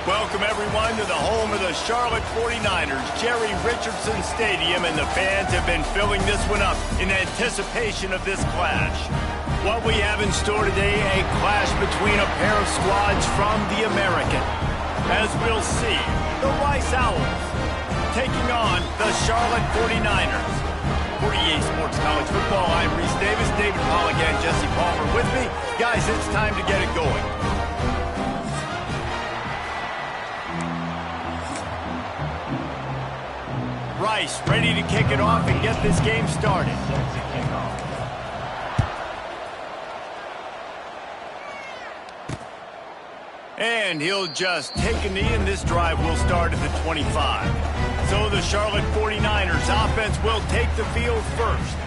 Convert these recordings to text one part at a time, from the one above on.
Welcome, everyone, to the home of the Charlotte 49ers, Jerry Richardson Stadium, and the fans have been filling this one up in anticipation of this clash. What we have in store today, a clash between a pair of squads from the American. As we'll see, the Rice Owls taking on the Charlotte 49ers. For EA Sports College Football, I'm Reese Davis, David Pollack, and Jesse Palmer with me. Guys, it's time to get it going. Rice ready to kick it off and get this game started. And he'll just take a knee, and this drive will start at the 25. So the Charlotte 49ers offense will take the field first.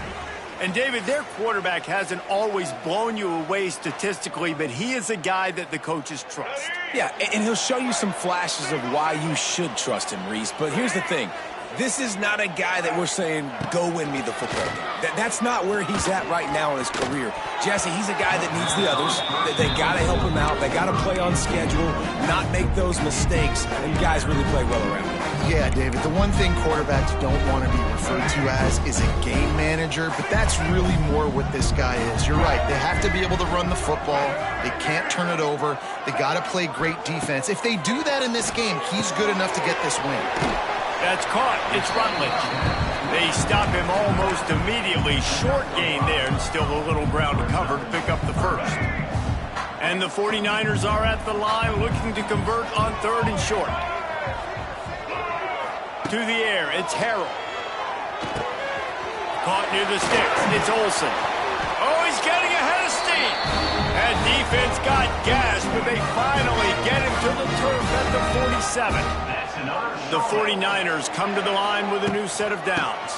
And David, their quarterback hasn't always blown you away statistically, but he is a guy that the coaches trust. Yeah, and he'll show you some flashes of why you should trust him, Reese. But here's the thing. This is not a guy that we're saying, go win me the football game. That's not where he's at right now in his career. Jesse, he's a guy that needs the others. They got to help him out. They got to play on schedule, not make those mistakes, and guys really play well around him. Yeah, David, the one thing quarterbacks don't want to be referred to as is a game manager, but that's really more what this guy is. You're right. They have to be able to run the football. They can't turn it over. They got to play great defense. If they do that in this game, he's good enough to get this win. That's caught. It's Rutledge. They stop him almost immediately. Short gain there, and still a little ground to cover to pick up the first. And the 49ers are at the line looking to convert on 3rd and short. To the air, it's Harrell. Caught near the sticks. It's Olsen. Oh, he's getting ahead of steam. And defense got gassed, but they finally get him to the turf at the 47. The 49ers come to the line with a new set of downs.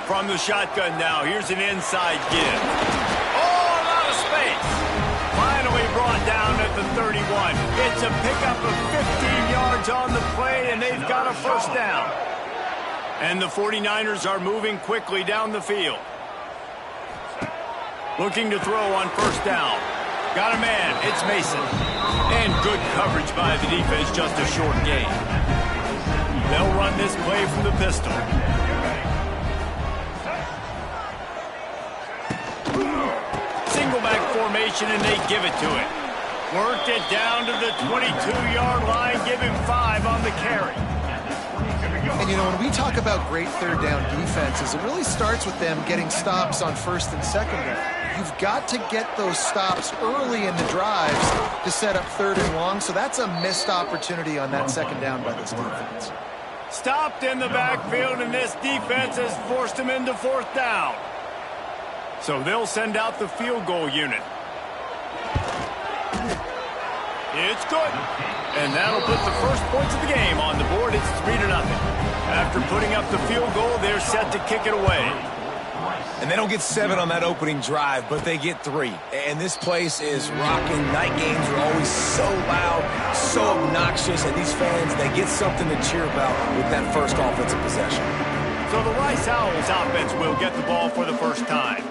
From the shotgun now, here's an inside give. Oh, a lot of space. Finally brought down at the 31. It's a pickup of 15 yards on the play, and they've got a first down. And the 49ers are moving quickly down the field. Looking to throw on first down. Got a man. It's Mason. And good coverage by the defense, just a short gain. They'll run this play from the pistol. Single back formation, and they give it to him. Worked it down to the 22-yard line. Give him 5 on the carry. And, you know, when we talk about great third down defenses, it really starts with them getting stops on 1st and 2nd down. You've got to get those stops early in the drives to set up 3rd and long, so that's a missed opportunity on that 2nd down by this defense. Stopped in the backfield, and this defense has forced him into 4th down. So they'll send out the field goal unit. It's good. And that'll put the first points of the game on the board. It's 3-0. After putting up the field goal, they're set to kick it away. And they don't get 7 on that opening drive, but they get 3. And this place is rocking. Night games are always so loud, so obnoxious, and these fans, they get something to cheer about with that first offensive possession. So the Rice Owls offense will get the ball for the first time.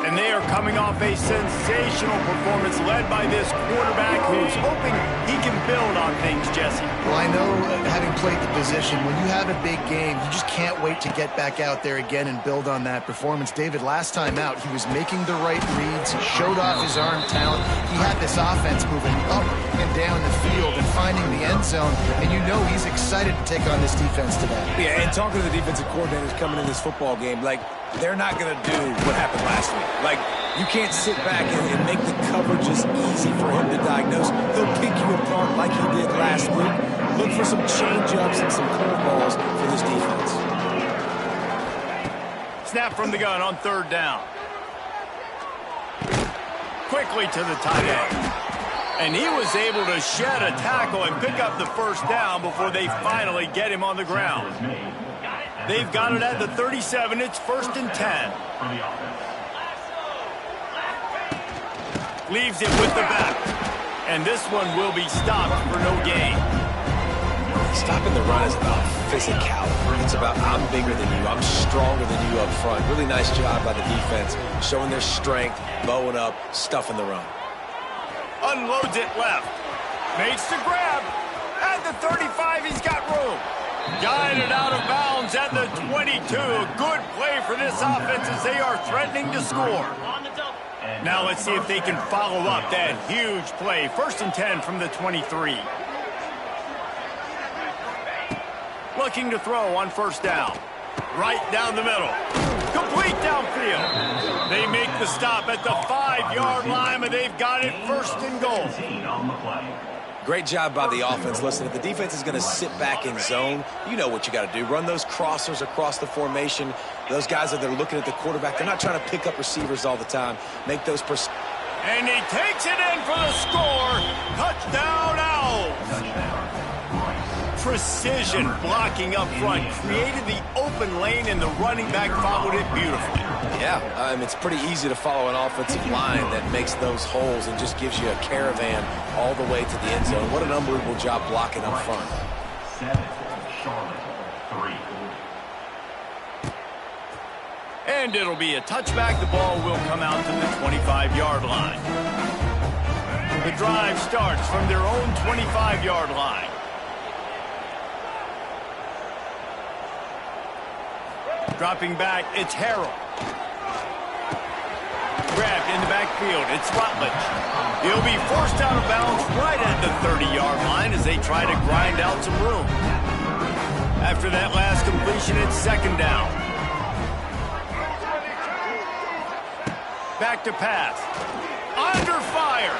And they are coming off a sensational performance led by this quarterback who's hoping he can build on things, Jesse. Well, I know, having played the position, when you have a big game, you just can't wait to get back out there again and build on that performance. David, last time out, he was making the right reads. He showed off his arm talent. He had this offense moving up and down the field and finding the end zone. And you know he's excited to take on this defense today. Yeah, and talking to the defensive coordinators coming in this football game, like, they're not going to do what happened last week. Like, you can't sit back and make the coverages easy for him to diagnose. He'll pick you apart like he did last week. Look for some change-ups and some curveballs for this defense. Snap from the gun on 3rd down. Quickly to the tight end. And he was able to shed a tackle and pick up the first down before they finally get him on the ground. They've got it at the 37. It's 1st and 10. Leaves it with the back. And this one will be stopped for no gain. Stopping the run is about physicality. It's about I'm bigger than you, I'm stronger than you up front. Really nice job by the defense, showing their strength, bowing up, stuffing the run. Unloads it left. Makes the grab. At the 35, he's got room. Guided out of bounds at the 22. Good play for this offense as they are threatening to score. Now let's see if they can follow up that huge play. 1st and 10 from the 23. Looking to throw on 1st down. Right down the middle. Complete downfield. They make the stop at the 5-yard line, but they've got it 1st and goal. Great job by the offense. Listen, if the defense is going to sit back in zone, you know what you got to do. Run those crossers across the formation. Those guys that are looking at the quarterback, they're not trying to pick up receivers all the time. Make those... And he takes it in for the score. Touchdown, Owls. Precision blocking up front. Created the open lane, and the running back followed it beautifully. Yeah, it's pretty easy to follow an offensive line that makes those holes and just gives you a caravan all the way to the end zone. What an unbelievable job blocking up front. 7, Charlotte, 3. And it'll be a touchback. The ball will come out to the 25-yard line. The drive starts from their own 25-yard line. Dropping back, it's Harrell. Grabbed in the backfield, it's Rutledge. He'll be forced out of bounds right at the 30-yard line as they try to grind out some room. After that last completion, it's 2nd down. Back to pass. Under fire.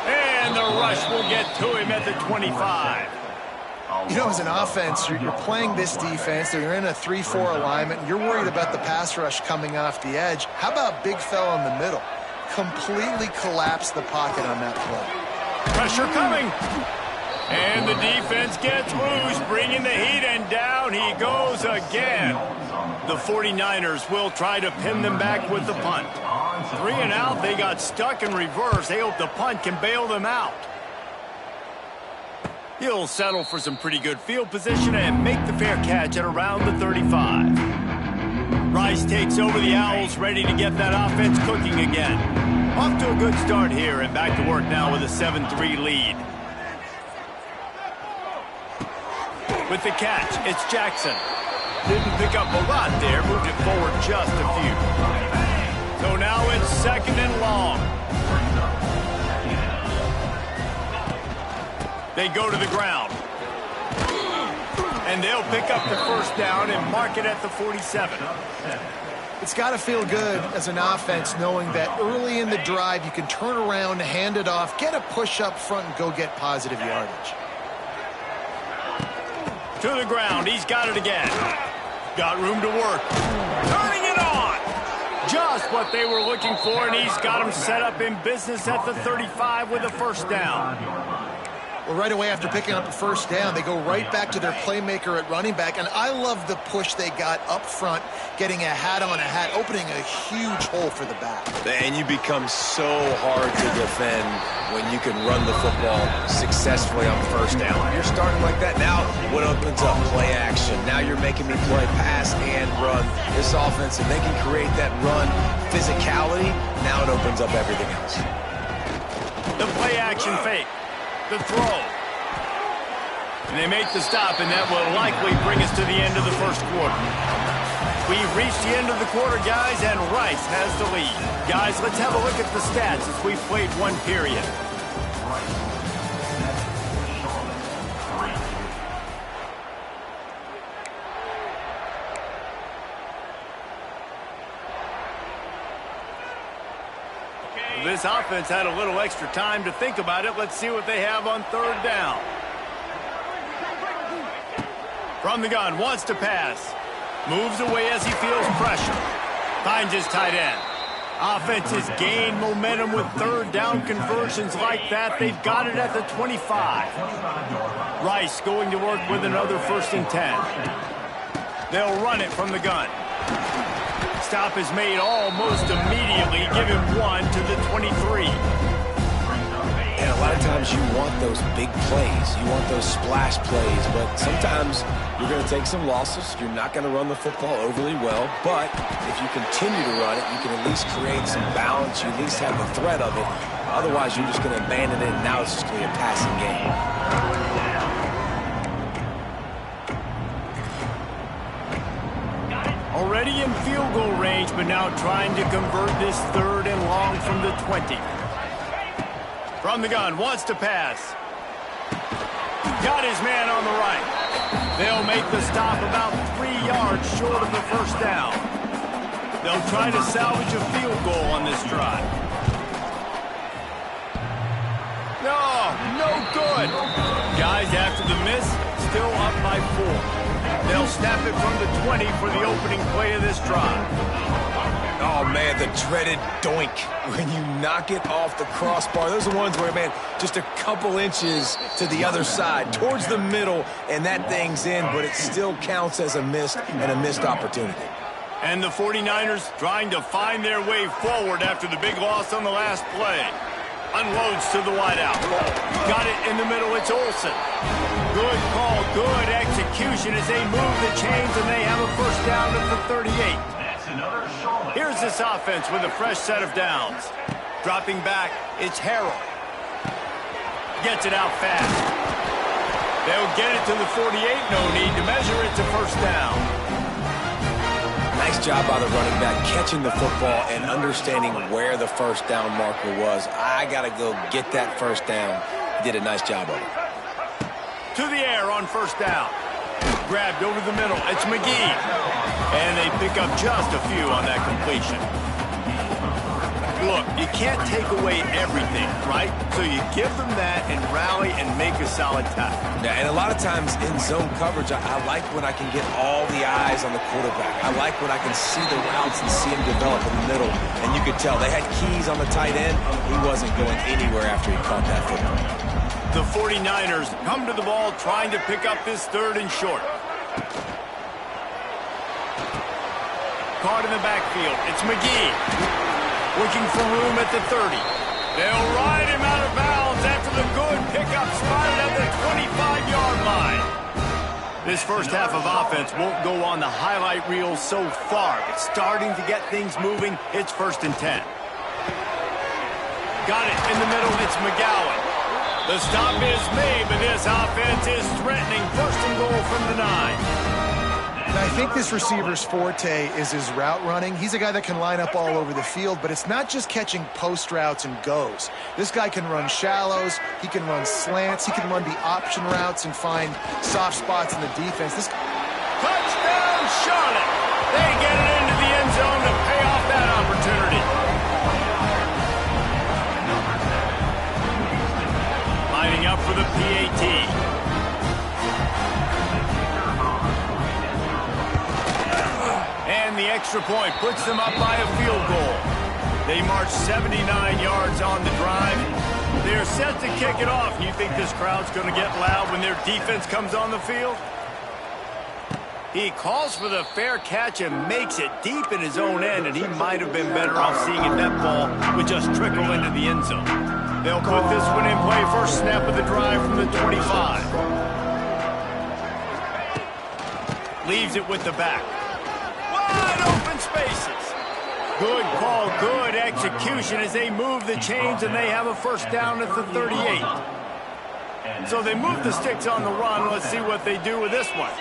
And the rush will get to him at the 25. You know, as an offense, you're playing this defense. They're in a 3-4 alignment. You're worried about the pass rush coming off the edge. How about big fella in the middle? Completely collapsed the pocket on that play. Pressure coming. And the defense gets loose, bringing the heat, and down he goes again. The 49ers will try to pin them back with the punt. 3 and out, they got stuck in reverse. They hope the punt can bail them out. He'll settle for some pretty good field position and make the fair catch at around the 35. Rice takes over the Owls, ready to get that offense cooking again. Off to a good start here and back to work now with a 7-3 lead. With the catch, it's Jackson. Didn't pick up a lot there, moved it forward just a few. So now it's 2nd and long. They go to the ground. And they'll pick up the 1st down and mark it at the 47. It's got to feel good as an offense knowing that early in the drive you can turn around, hand it off, get a push up front, and go get positive yardage. To the ground. He's got it again. Got room to work. Turning it on. Just what they were looking for, and he's got them set up in business at the 35 with a 1st down. Well, right away after picking up a 1st down, they go right back to their playmaker at running back. And I love the push they got up front, getting a hat on a hat, opening a huge hole for the back. And you become so hard to defend when you can run the football successfully on 1st down. You're starting like that. Now what opens up? Play action. Now you're making me play pass and run. This offense, if they can create that run physicality, now it opens up everything else. The play action fake. The throw. And they make the stop, and that will likely bring us to the end of the 1st quarter. We've reached the end of the quarter, guys, and Rice has the lead. Guys, let's have a look at the stats as we've played 1 period. This offense had a little extra time to think about it. Let's see what they have on 3rd down. From the gun, wants to pass. Moves away as he feels pressure. Finds his tight end. Offense has gained momentum with 3rd down conversions like that. They've got it at the 25. Rice going to work with another 1st and 10. They'll run it from the gun. Stop is made almost immediately. Give him 1 to the 23. And a lot of times you want those big plays. You want those splash plays. But sometimes you're going to take some losses. You're not going to run the football overly well. But if you continue to run it, you can at least create some balance. You at least have the threat of it. Otherwise, you're just going to abandon it, and now it's just going to be a passing game. already in field goal range, but now trying to convert this 3rd and long from the 20. From the gun, wants to pass. Got his man on the right. They'll make the stop about 3 yards short of the first down. They'll try to salvage a field goal on this drive. No good. Guys, after the miss, still up by 4. They'll snap it from the 20 for the opening play of this drive. Oh, man, the dreaded doink when you knock it off the crossbar. Those are the ones where, man, just a couple inches to the other side, towards the middle, and that thing's in, but it still counts as a missed opportunity. And the 49ers trying to find their way forward after the big loss on the last play. Unloads to the wideout. Got it in the middle. It's Olsen. Good call, good execution as they move the chains, and they have a first down at the 38. Here's this offense with a fresh set of downs. Dropping back, it's Harrell. Gets it out fast. They'll get it to the 48. No need to measure it to first down. Nice job by the running back, catching the football and understanding where the first down marker was. I got to go get that first down. He did a nice job of it. To the air on first down. Grabbed over the middle. It's McGee. And they pick up just a few on that completion. Look, you can't take away everything, right? So you give them that and rally and make a solid tackle. Yeah, and a lot of times in zone coverage, I like when I can get all the eyes on the quarterback. I like when I can see the routes and see him develop in the middle. And you could tell they had keys on the tight end. He wasn't going anywhere after he caught that football. The 49ers come to the ball trying to pick up this 3rd and short. Caught in the backfield. It's McGee. Looking for room at the 30. They'll ride him out of bounds after the good pickup spotted at the 25-yard line. This first half of offense won't go on the highlight reel so far, but starting to get things moving, it's 1st and 10. Got it in the middle, it's McGowan. The stop is made, but this offense is threatening 1st and goal from the 9. And I think this receiver's forte is his route running. He's a guy that can line up all over the field, but it's not just catching post routes and goes. This guy can run shallows, he can run slants, he can run the option routes and find soft spots in the defense. Touchdown, Charlotte! They get it into the end zone to pay off that opportunity. Lining up for the PAT. And the extra point puts them up by a field goal. They march 79 yards on the drive. They're set to kick it off. You think this crowd's going to get loud when their defense comes on the field? He calls for the fair catch and makes it deep in his own end, and he might have been better off seeing it that ball would just trickle into the end zone. They'll put this one in play. First snap of the drive from the 25. Leaves it with the back. Wide open spaces. Good call, good execution as they move the chains, and they have a first down at the 38. So they move the sticks on the run. Let's see what they do with this one.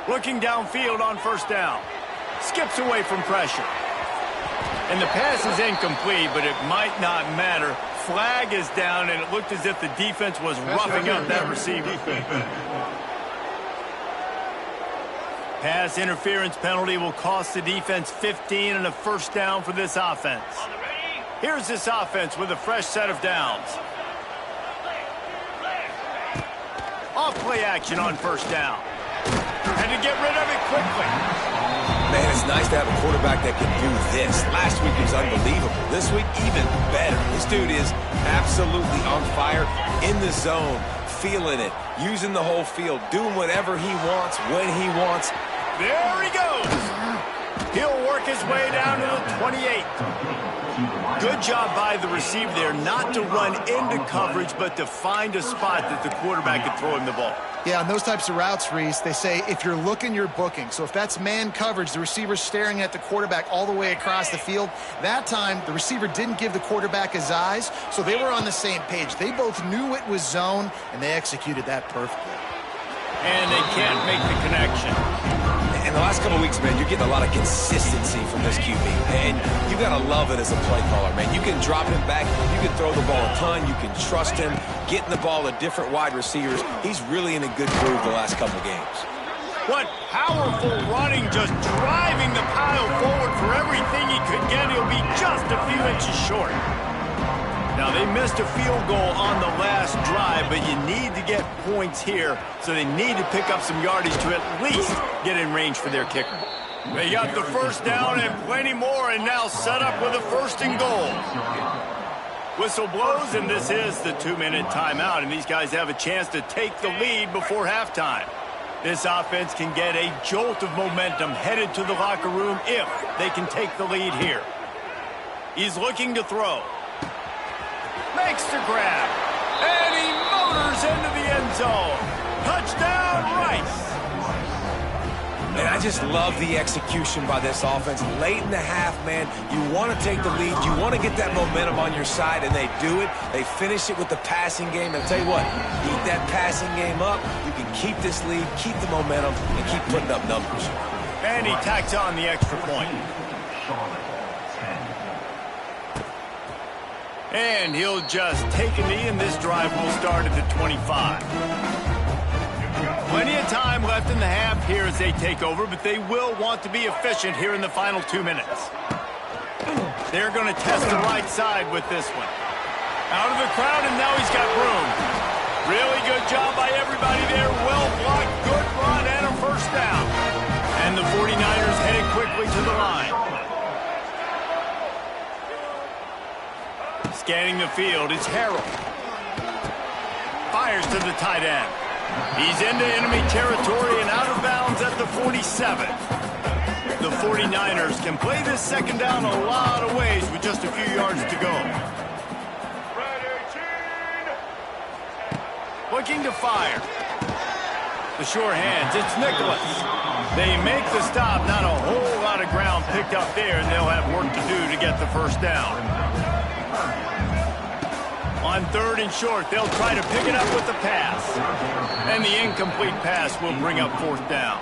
Looking downfield on first down. Skips away from pressure. And the pass is incomplete, but it might not matter. Flag is down, and it looked as if the defense was roughing up that receiver. Pass interference penalty will cost the defense 15 and a first down for this offense. Here's this offense with a fresh set of downs. Off play action on first down. And to get rid of it quickly. Man, it's nice to have a quarterback that can do this. Last week was unbelievable. This week, even better. This dude is absolutely on fire, in the zone, feeling it, using the whole field, doing whatever he wants, when he wants. There he goes. He'll work his way down to the 28. Good job by the receiver there not to run into coverage, but to find a spot that the quarterback can throw him the ball. Yeah, on those types of routes, Reese, they say if you're looking, you're booking. So if that's man coverage, the receiver's staring at the quarterback all the way across the field. That time, the receiver didn't give the quarterback his eyes, so they were on the same page. They both knew it was zone, and they executed that perfectly. And they can't make the connection. In the last couple of weeks, man, you're getting a lot of consistency from this QB. And you got to love it as a play caller, man. You can drop him back. You can throw the ball a ton. You can trust him. Getting the ball to different wide receivers. He's really in a good groove the last couple of games. What powerful running, just driving the pile forward for everything he could get. He'll be just a few inches short. Now, they missed a field goal on the last drive, but you need to get points here, so they need to pick up some yardage to at least get in range for their kicker. They got the first down and plenty more, and now set up with a 1st and goal. Whistle blows, and this is the 2-minute timeout, and these guys have a chance to take the lead before halftime. This offense can get a jolt of momentum headed to the locker room if they can take the lead here. He's looking to throw. Makes the grab. And he motors into the end zone. Touchdown, Rice. And I just love the execution by this offense. Late in the half, man, you want to take the lead. You want to get that momentum on your side, and they do it. They finish it with the passing game. And I'll tell you what, keep that passing game up. You can keep this lead, keep the momentum, and keep putting up numbers. And he tacks on the extra point. And he'll just take a knee, and this drive will start at the 25. Plenty of time left in the half here as they take over, but they will want to be efficient here in the final 2 minutes. They're going to test the right side with this one. Out of the crowd, and now he's got room. Really good job by everybody there. Well blocked, good run, and a 1st down. And the 49ers headed quickly to the line. Scanning the field, it's Harrell. Fires to the tight end. He's into enemy territory and out of bounds at the 47. The 49ers can play this 2nd down a lot of ways with just a few yards to go. Looking to fire. The sure hands, it's Nicholas. They make the stop, not a whole lot of ground picked up there, and they'll have work to do to get the 1st down. On 3rd and short, they'll try to pick it up with the pass. And the incomplete pass will bring up 4th down.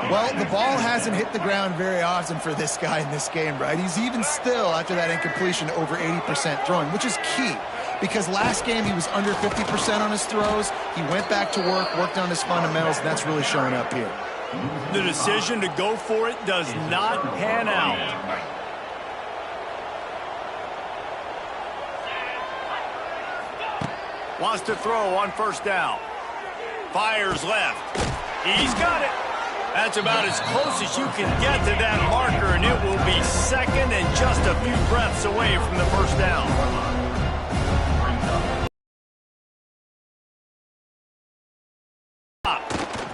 Well, the ball hasn't hit the ground very often for this guy in this game, right? He's even still, after that incompletion, over 80% throwing, which is key. Because last game, he was under 50% on his throws. He went back to work, worked on his fundamentals, and that's really showing up here. The decision to go for it does not pan out. Wants to throw on 1st down. Fires left. He's got it. That's about as close as you can get to that marker, and it will be 2nd and just a few breaths away from the 1st down.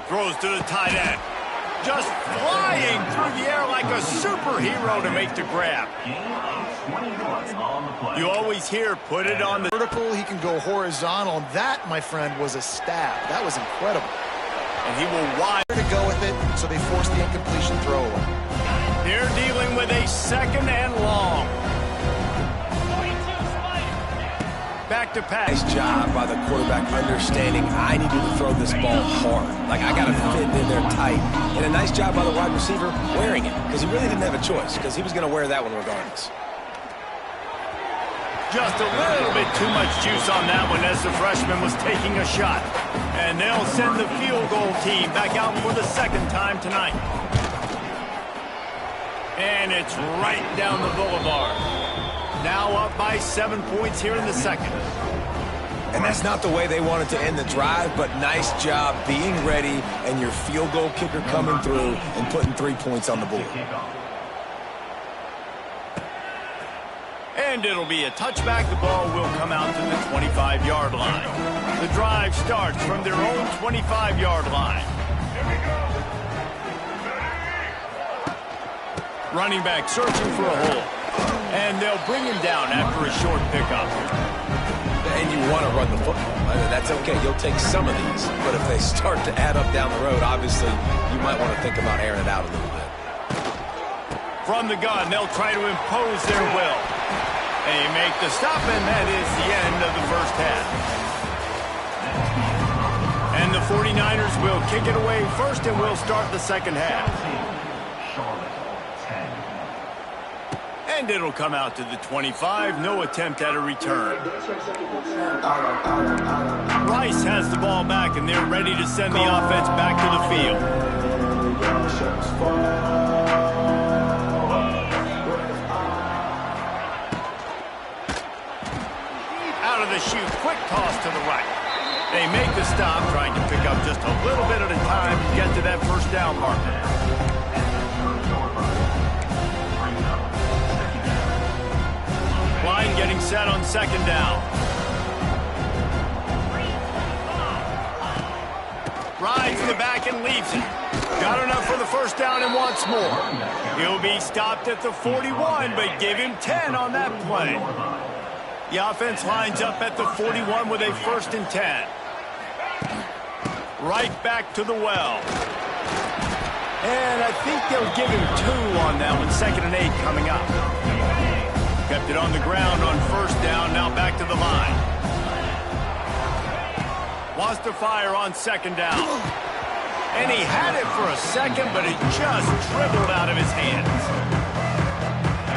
Throws to the tight end. Just flying through the air like a superhero to make the grab. You always hear, put it on the vertical. He can go horizontal. That, my friend, was a stab. That was incredible. And he will wide to go with it, so they forced the incompletion throw away. They're dealing with a 2nd and long. Back to pass. Nice job by the quarterback understanding I need to throw this ball hard. Like, I got to fit in there tight. And a nice job by the wide receiver wearing it, because he really didn't have a choice, because he was going to wear that one regardless. Just a little bit too much juice on that one as the freshman was taking a shot. And they'll send the field goal team back out for the 2nd time tonight. And it's right down the boulevard. Now up by 7 points here in the 2nd. And that's not the way they wanted to end the drive, but nice job being ready and your field goal kicker coming through and putting 3 points on the board. And it'll be a touchback. The ball will come out to the 25-yard line. The drive starts from their own 25-yard line. Running back searching for a hole. And they'll bring him down after a short pickup. And you want to run the football. I mean, that's okay. You'll take some of these. But if they start to add up down the road, obviously, you might want to think about airing it out a little bit. From the gun, they'll try to impose their will. They make the stop, and that is the end of the 1st half. And the 49ers will kick it away first, and we'll start the second half. Charlotte, 10. And it'll come out to the 25. No attempt at a return. Rice has the ball back, and they're ready to send the offense back to the field. Out of the chute, quick toss to the right. They make the stop, trying to pick up just a little bit at a time to get to that first down marker. Line getting set on second down. Rides in the back and leaves it. Got enough for the first down and wants more. He'll be stopped at the 41, but give him 10 on that play. The offense lines up at the 41 with a 1st and 10. Right back to the well. And I think they'll give him 2 on that one. 2nd and 8 coming up. Kept it on the ground on first down. Now back to the line. Wants to fire on second down. And he had it for a second, but it just dribbled out of his hands.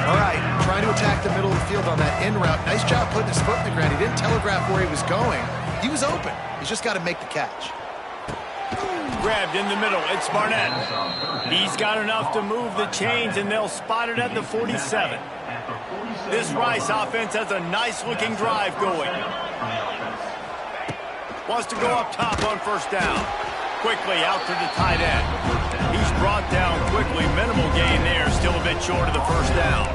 All right, trying to attack the middle of the field on that in route. Nice job putting his foot in the ground. He didn't telegraph where he was going. He was open. He's just got to make the catch. Grabbed in the middle. It's Barnett. He's got enough to move the chains, and they'll spot it at the 47. This Rice offense has a nice-looking drive going. Wants to go up top on first down. Quickly out to the tight end. He's brought down quickly. Minimal gain there. Still a bit short of the first down.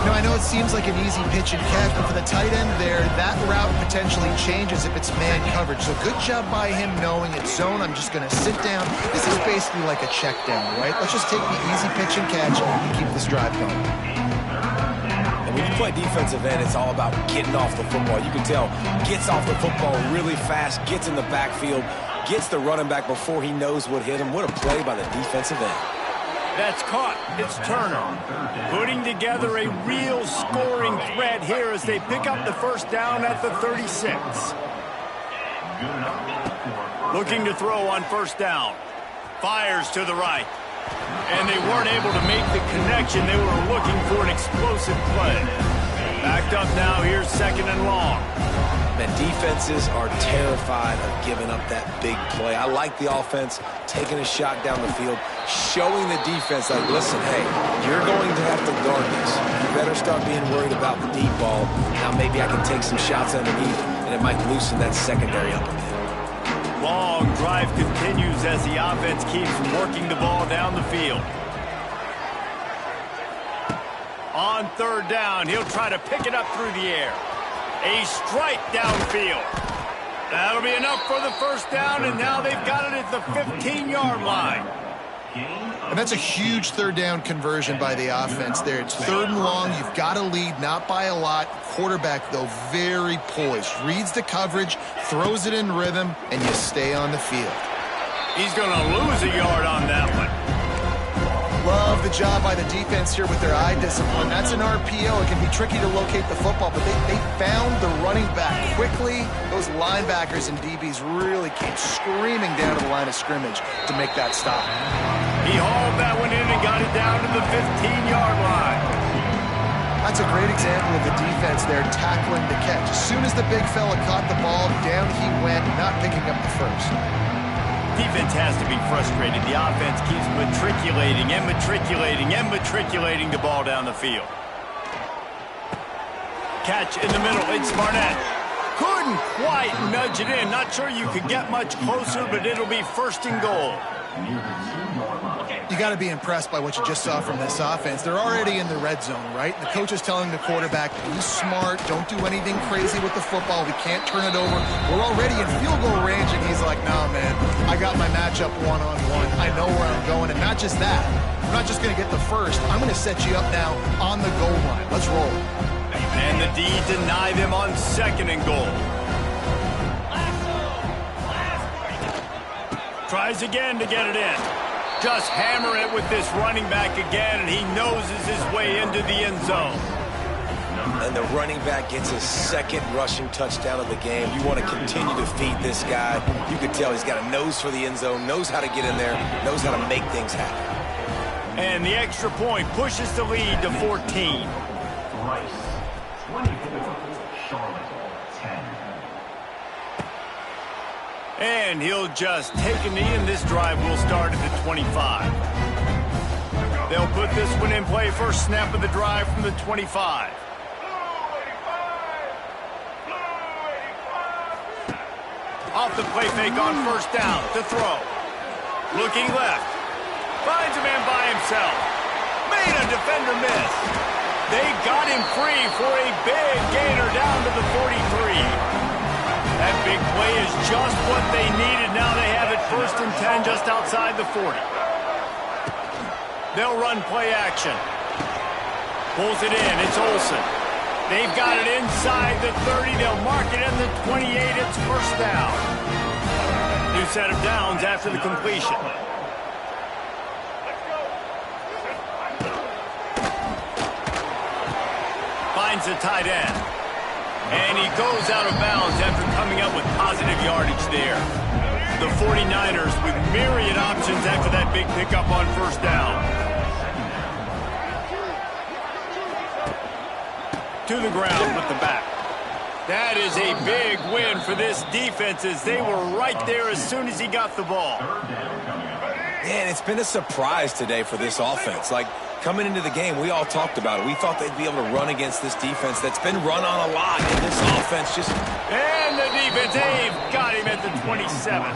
You know, I know it seems like an easy pitch and catch, but for the tight end there, that route potentially changes if it's man coverage. So good job by him knowing it's zone. I'm just going to sit down. This is basically like a check down, right? Let's just take the easy pitch and catch and keep this drive going. And when you play defensive end, it's all about getting off the football. You can tell, gets off the football really fast, gets in the backfield, gets the running back before he knows what hit him. What a play by the defensive end. That's caught. It's Turner. Putting together a real scoring threat here as they pick up the first down at the 36. Looking to throw on first down. Fires to the right. And they weren't able to make the connection. They were looking for an explosive play. Backed up now. Here's 2nd and long. Man, defenses are terrified of giving up that big play. I like the offense taking a shot down the field, showing the defense like, listen, hey, you're going to have to guard this. You better start being worried about the deep ball. Now maybe I can take some shots underneath, and it might loosen that secondary up a bit. Long drive continues as the offense keeps working the ball down the field. On third down, he'll try to pick it up through the air. A strike downfield. That'll be enough for the first down, and now they've got it at the 15-yard line. And that's a huge third down conversion by the offense there. It's 3rd and long. You've got to lead, not by a lot. Quarterback, though, very poised. Reads the coverage, throws it in rhythm, and you stay on the field. He's going to lose a yard on that one. Love the job by the defense here with their eye discipline. That's an RPO. It can be tricky to locate the football, but they found the running back quickly. Those linebackers and DBs really came screaming down to the line of scrimmage to make that stop. He hauled that one in and got it down to the 15-yard line. That's a great example of the defense there tackling the catch. As soon as the big fella caught the ball, down he went, not picking up the first. Defense has to be frustrated. The offense keeps matriculating and matriculating and matriculating the ball down the field. Catch in the middle. It's Barnett. Couldn't quite nudge it in. Not sure you could get much closer, but it'll be 1st and goal. You got to be impressed by what you just saw from this offense. They're already in the red zone, right? The coach is telling the quarterback, be smart, don't do anything crazy with the football. We can't turn it over. We're already in field goal range, and he's like, nah, man, I got my matchup one-on-one. I know where I'm going, and not just that. I'm not just going to get the first. I'm going to set you up now on the goal line. Let's roll. And the D deny them on 2nd and goal. Tries again to get it in. Just hammer it with this running back again, and he noses his way into the end zone. And the running back gets his second rushing touchdown of the game. You want to continue to feed this guy. You can tell he's got a nose for the end zone, knows how to get in there, knows how to make things happen. And the extra point pushes the lead to 14. Rice, 24. Charlotte, 10. And he'll just take a knee, and this drive will start at the 25. They'll put this one in play. First snap of the drive from the 25. Off the play fake on first down to throw. Looking left. Finds a man by himself. Made a defender miss. They got him free for a big gainer down to the 43. That big play is just what they needed. Now they have it 1st and 10 just outside the 40. They'll run play action. Pulls it in. It's Olsen. They've got it inside the 30. They'll mark it in the 28. It's first down. New set of downs after the completion. Finds the tight end. And he goes out of bounds after coming up with positive yardage there. The 49ers with myriad options after that big pickup on first down. To the ground with the back. That is a big win for this defense as they were right there as soon as he got the ball. Man, it's been a surprise today for this offense. Like, coming into the game, we all talked about it. We thought they'd be able to run against this defense that's been run on a lot. And this offense just... And the defense, they've got him at the 27.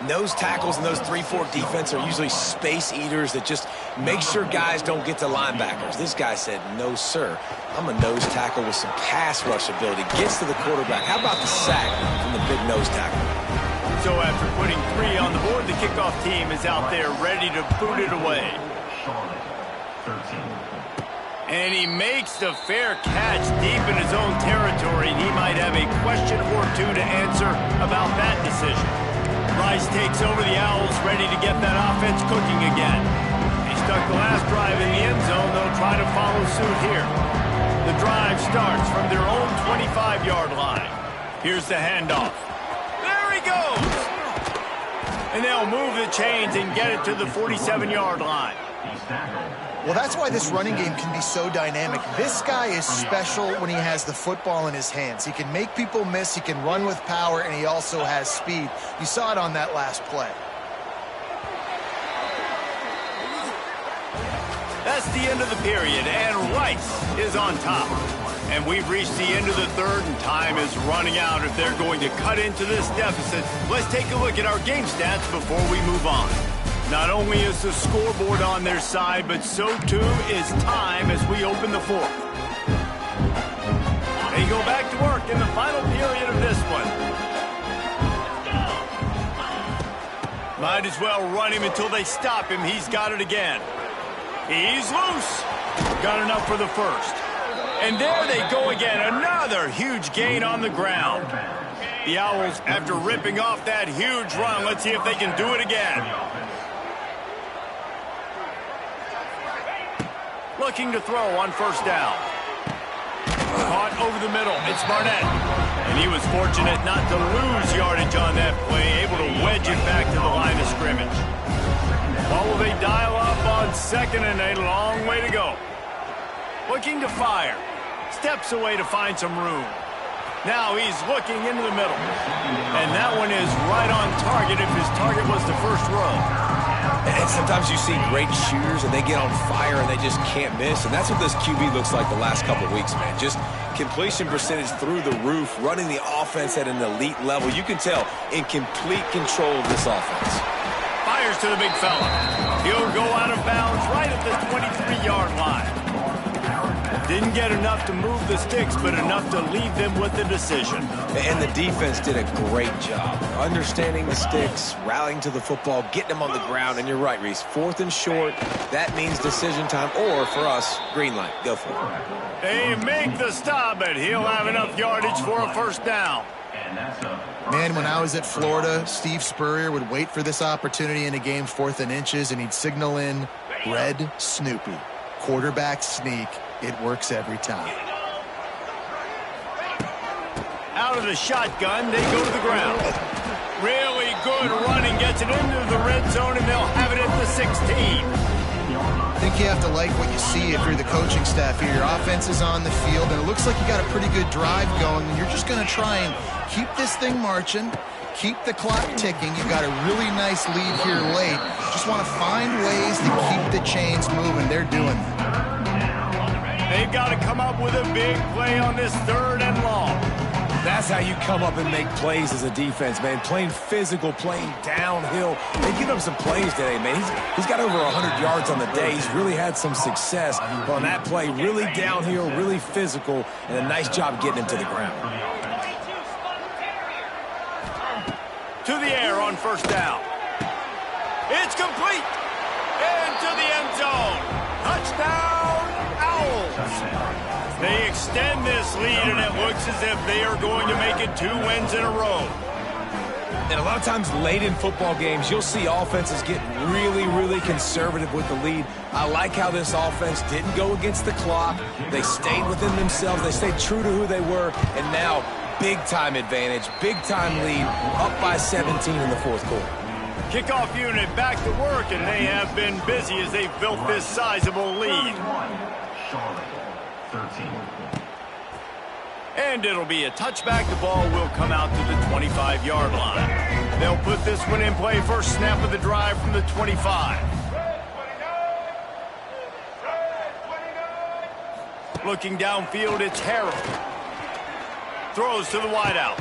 Nose tackles and those 3-4 defense are usually space eaters that just make sure guys don't get to linebackers. This guy said, no, sir. I'm a nose tackle with some pass rush ability. Gets to the quarterback. How about the sack from the big nose tackle? So after putting 3 on the board, the kickoff team is out there ready to boot it away. Charlotte, 13. And he makes the fair catch deep in his own territory, and he might have a question or two to answer about that decision. Rice takes over the Owls, ready to get that offense cooking again. They stuck the last drive in the end zone. They'll try to follow suit here. The drive starts from their own 25-yard line. Here's the handoff. There he goes! And they'll move the chains and get it to the 47-yard line. Well, that's why this running game can be so dynamic. This guy is special when he has the football in his hands. He can make people miss, he can run with power, and he also has speed. You saw it on that last play. That's the end of the period, and Rice is on top. And we've reached the end of the third, and time is running out if they're going to cut into this deficit. Let's take a look at our game stats before we move on. Not only is the scoreboard on their side, but so too is time as we open the fourth. They go back to work in the final period of this one. Might as well run him until they stop him. He's got it again. He's loose. Got enough for the first. And there they go again. Another huge gain on the ground. The Owls, after ripping off that huge run, let's see if they can do it again. Looking to throw on first down. Caught over the middle. It's Barnett. And he was fortunate not to lose yardage on that play, able to wedge it back to the line of scrimmage. What will they dial up on second and a long way to go? Looking to fire. Steps away to find some room. Now he's looking into the middle. And that one is right on target if his target was the first row. And sometimes you see great shooters and they get on fire and they just can't miss. And that's what this QB looks like the last couple of weeks, man. Just completion percentage through the roof, running the offense at an elite level. You can tell in complete control of this offense. Fires to the big fella. He'll go out of bounds right at the 23-yard line. Didn't get enough to move the sticks, but enough to leave them with the decision. And the defense did a great job understanding the sticks, rallying to the football, getting them on the ground. And you're right, Reese. 4th and short, that means decision time. Or for us, green light. Go for it. They make the stop, but he'll have enough yardage for a first down. Man, when I was at Florida, Steve Spurrier would wait for this opportunity in a game 4th and inches, and he'd signal in Red Snoopy. Quarterback sneak. It works every time. Out of the shotgun, they go to the ground. Really good running, gets it into the red zone, and they'll have it at the 16. I think you have to like what you see if you're the coaching staff here. Your offense is on the field, and it looks like you got a pretty good drive going, and you're just going to try and keep this thing marching, keep the clock ticking. You've got a really nice lead here late. Just want to find ways to keep the chains moving. They're doing that. They've got to come up with a big play on this 3rd and long. That's how you come up and make plays as a defense, man. Playing physical, playing downhill. They give him some plays today, man. He's got over 100 yards on the day. He's really had some success on that play. Really downhill, really physical, and a nice job getting him to the ground. To the air on 1st down. It's complete. Into the end zone. Touchdown, Owls. They extend this lead, and it looks as if they are going to make it 2 wins in a row. And a lot of times late in football games, you'll see offenses get really, really conservative with the lead. I like how this offense didn't go against the clock. They stayed within themselves. They stayed true to who they were. And now, big-time advantage, big-time lead, up by 17 in the 4th quarter. Kickoff unit back to work, and they have been busy as they've built this sizable lead. Charlotte, 13. And it'll be a touchback. The ball will come out to the 25-yard line. They'll put this one in play. First snap of the drive from the 25. Looking downfield, it's Harrell. Throws to the wideout.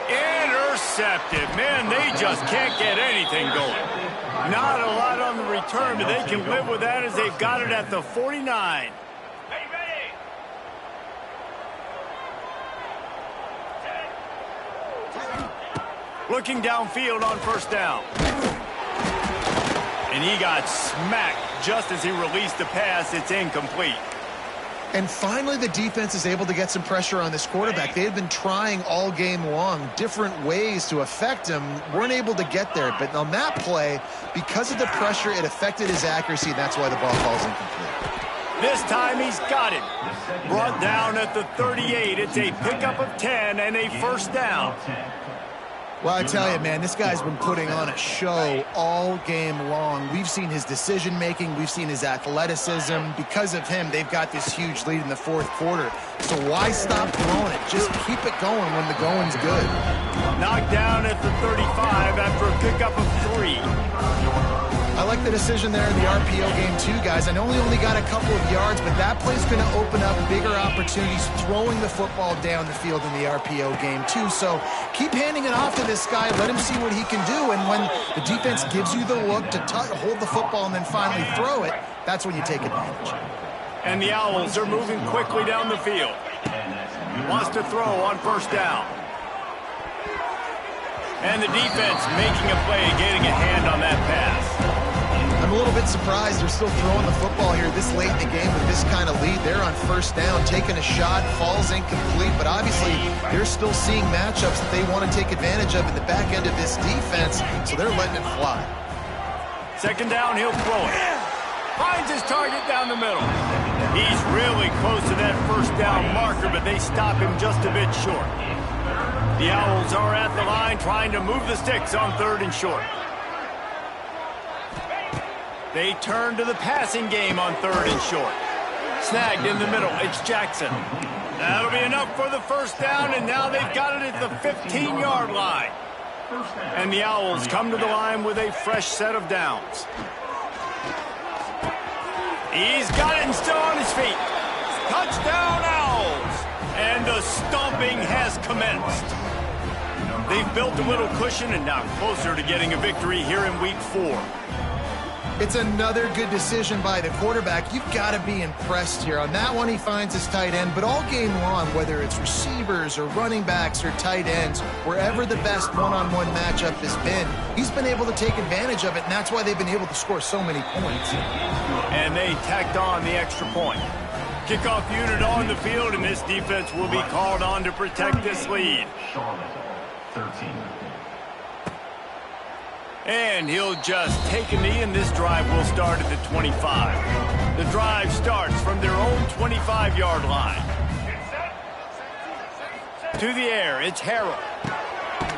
Intercepted. Man, they just can't get anything going. Not a lot on the return, but they can live with that as they've got it at the 49. Looking downfield on 1st down. And he got smacked just as he released the pass. It's incomplete. And finally, the defense is able to get some pressure on this quarterback. They had been trying all game long, different ways to affect him, weren't able to get there. But on that play, because of the pressure, it affected his accuracy, and that's why the ball falls incomplete. This time he's got it. Brought down at the 38. It's a pickup of 10 and a 1st down. Well, I tell you, man, this guy's been putting on a show all game long. We've seen his decision-making. We've seen his athleticism. Because of him, they've got this huge lead in the 4th quarter. So why stop throwing it? Just keep it going when the going's good. Knocked down at the 35 after a pickup of 3. I like the decision there in the RPO game too, guys. I know he only got a couple of yards, but that play's going to open up bigger opportunities throwing the football down the field in the RPO game too. So keep handing it off to this guy. Let him see what he can do. And when the defense gives you the look to hold the football and then finally throw it, that's when you take advantage. And the Owls are moving quickly down the field. Wants to throw on 1st down. And the defense making a play, getting a hand on that pass. I'm a little bit surprised they're still throwing the football here this late in the game with this kind of lead. They're on 1st down, taking a shot, falls incomplete, but obviously they're still seeing matchups that they want to take advantage of in the back end of this defense, so they're letting it fly. 2nd down, he'll throw it. Finds his target down the middle. He's really close to that 1st down marker, but they stop him just a bit short. The Owls are at the line trying to move the sticks on 3rd and short. They turn to the passing game on 3rd and short. Snagged in the middle. It's Jackson. That'll be enough for the 1st down, and now they've got it at the 15-yard line. And the Owls come to the line with a fresh set of downs. He's got it and still on his feet. Touchdown, Owls! And the stomping has commenced. They've built a little cushion and now closer to getting a victory here in Week 4. It's another good decision by the quarterback. You've got to be impressed here. On that one, he finds his tight end, but all game long, whether it's receivers or running backs or tight ends, wherever the best one-on-one matchup has been, he's been able to take advantage of it, and that's why they've been able to score so many points. And they tacked on the extra point. Kickoff unit on the field, and this defense will be called on to protect this lead. Charlotte, 13. And he'll just take a knee, and this drive will start at the 25. The drive starts from their own 25-yard line. to the air. It's Harrell.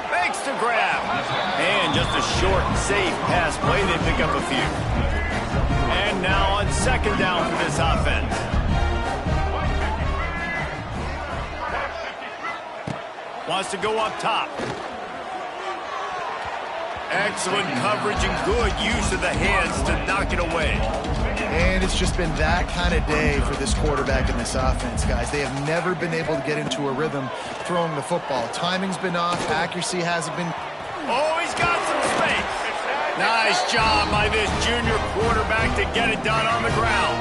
Makes the grab. And just a short, safe pass play. They pick up a few. And now on second down for this offense. Wants to go up top. Excellent coverage and good use of the hands to knock it away. And it's just been that kind of day for this quarterback in this offense, guys. They have never been able to get into a rhythm throwing the football. Timing's been off. Accuracy hasn't been. Oh, he's got some space. Nice job by this junior quarterback to get it done on the ground.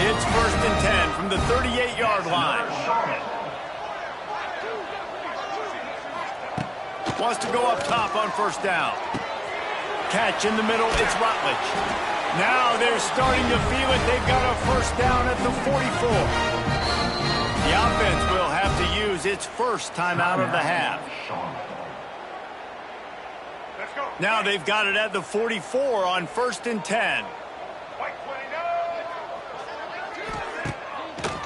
It's 1st and 10 from the 38-yard line. Wants to go up top on first down. Catch in the middle, it's Rutledge. Now they're starting to feel it. They've got a first down at the 44. The offense will have to use its first timeout of the half. Now they've got it at the 44 on 1st and 10.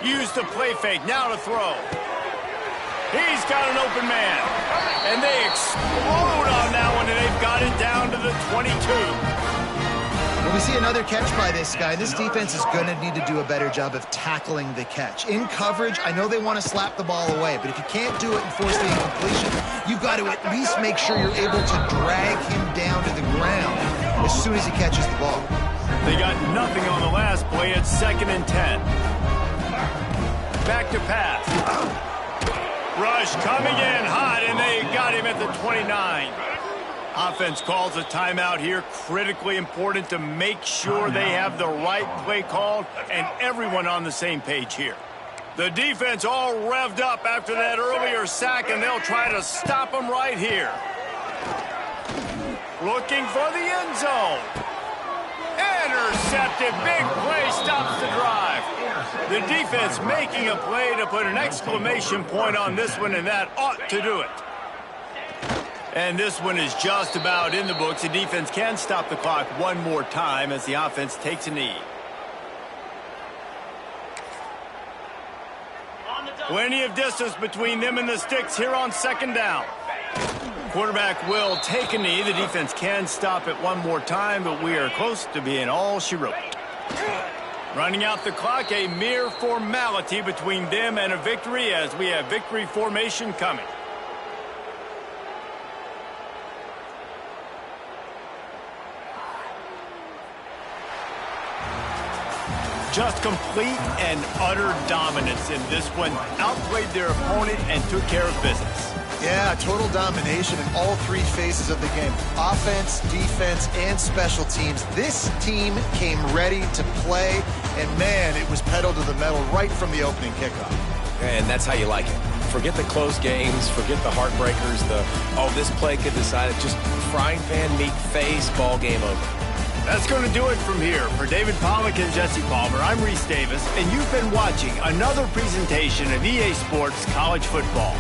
Use the play fake, now to throw. He's got an open man. And they explode on that one, and they've got it down to the 22. When we see another catch by this guy, this defense is going to need to do a better job of tackling the catch. In coverage, I know they want to slap the ball away, but if you can't do it and force the incompletion, you've got to at least make sure you're able to drag him down to the ground as soon as he catches the ball. They got nothing on the last play. It's 2nd and 10. Back to pass. Rush coming in hot, and they got him at the 29. Offense calls a timeout here. Critically important to make sure they have the right play called and everyone on the same page here. The defense all revved up after that earlier sack, and they'll try to stop them right here. Looking for the end zone. Intercepted. Big play stops the drive. The defense making a play to put an exclamation point on this one, and that ought to do it. And this one is just about in the books. The defense can stop the clock one more time as the offense takes a knee. Plenty of distance between them and the sticks here on 2nd down. Quarterback will take a knee. The defense can stop it one more time, but we are close to being all she wrote. Running out the clock, a mere formality between them and a victory as we have victory formation coming. Just complete and utter dominance in this one. Outplayed their opponent and took care of business. Yeah, total domination in all three phases of the game. Offense, defense, and special teams. This team came ready to play, and man, it was pedal to the metal right from the opening kickoff. And that's how you like it. Forget the close games, forget the heartbreakers, this play could decide it. Just frying pan, meat face, ball game over. That's going to do it from here. For David Pollack and Jesse Palmer, I'm Reese Davis, and you've been watching another presentation of EA Sports College Football.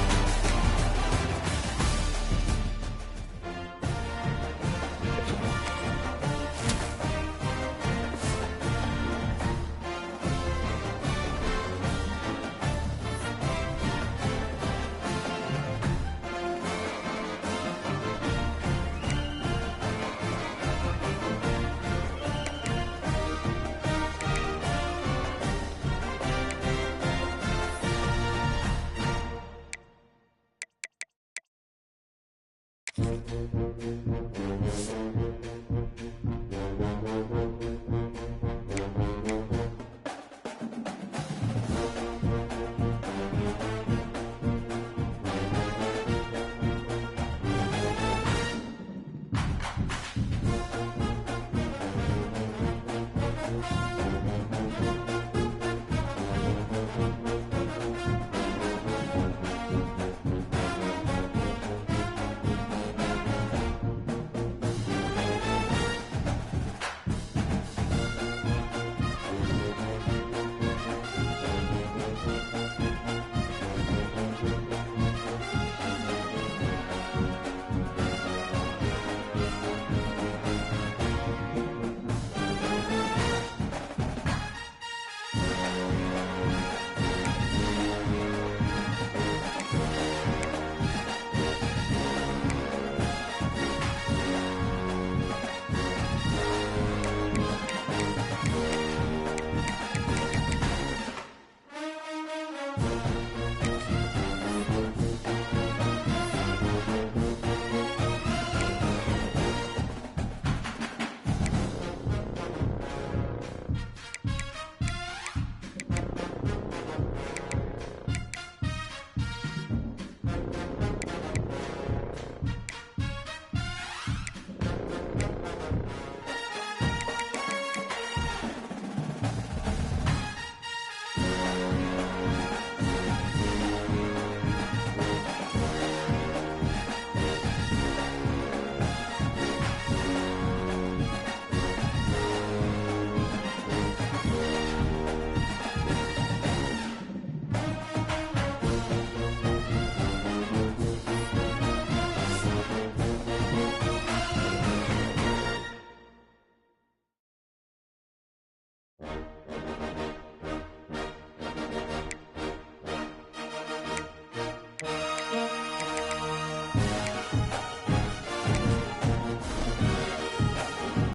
it.